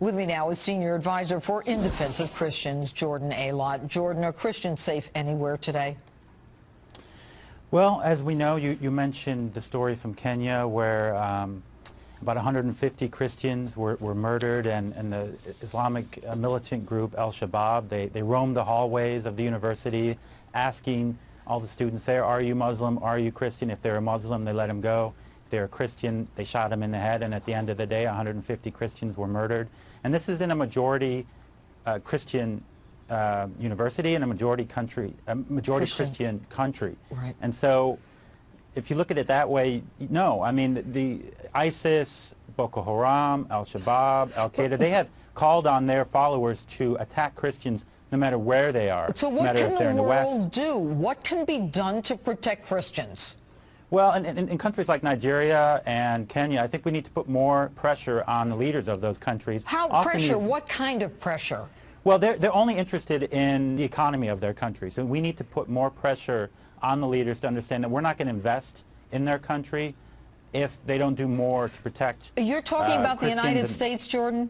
With me now is Senior Advisor for In Defense of Christians, Jordan Allott. Jordan, are Christians safe anywhere today? Well, as we know, you mentioned the story from Kenya where about 150 Christians were murdered, and the Islamic militant group Al-Shabaab, they roamed the hallways of the university asking all the students there, are you Muslim, are you Christian? If they're a Muslim, they let them go. If they're a Christian, they shot them in the head, and at the end of the day, 150 Christians were murdered. And this is in a majority Christian university and a majority Christian country. Right. And so if you look at it that way, no. I mean, the ISIS, Boko Haram, Al-Shabaab, Al-Qaeda, they have called on their followers to attack Christians no matter where they are. So what can the world do? What can be done to protect Christians? Well, in countries like Nigeria and Kenya, I think we need to put more pressure on the leaders of those countries. How pressure? What kind of pressure? Well, they're only interested in the economy of their country. So we need to put more pressure on the leaders to understand that we're not going to invest in their country if they don't do more to protect You're talking about the Christians United States, Jordan?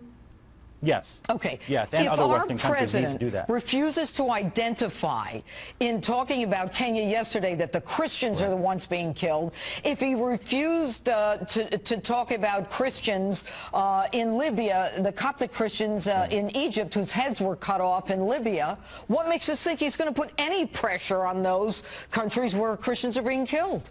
Yes. Okay. Yes, and other Western countries need to do that. If our president refuses to identify in talking about Kenya yesterday that the Christians are the ones being killed, if he refused to talk about Christians in Libya, the Coptic Christians in Egypt whose heads were cut off in Libya, what makes us think he's going to put any pressure on those countries where Christians are being killed?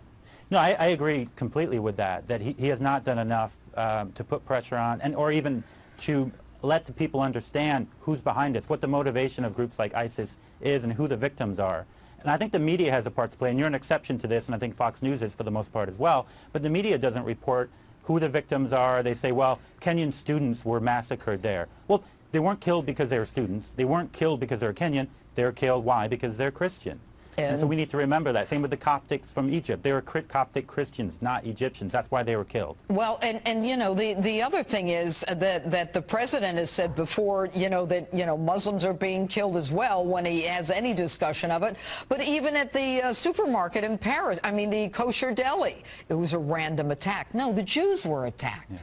No, I agree completely with that he has not done enough to put pressure on, or even to let the people understand who's behind it, what the motivation of groups like ISIS is, and who the victims are. And I think the media has a part to play, and you're an exception to this, and I think Fox News is for the most part as well, but the media doesn't report who the victims are. They say, well, Kenyan students were massacred there. Well, they weren't killed because they were students. They weren't killed because they're Kenyan. They're killed, why? Because they're Christian. And so we need to remember that. Same with the Coptics from Egypt. They were Coptic Christians, not Egyptians. That's why they were killed. Well, and you know, the other thing is that the president has said before, that Muslims are being killed as well when he has any discussion of it. But even at the supermarket in Paris, I mean, the kosher deli, it was a random attack. No, the Jews were attacked. Yeah.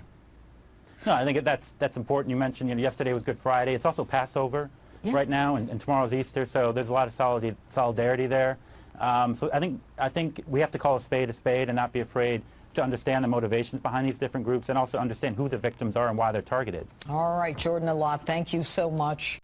No, I think that's important. You mentioned, yesterday was Good Friday. It's also Passover. Yeah. Right now, and tomorrow's Easter, so there's a lot of solidarity there. So I think we have to call a spade and not be afraid to understand the motivations behind these different groups, and also understand who the victims are and why they're targeted. All right, Jordan Allott, thank you so much.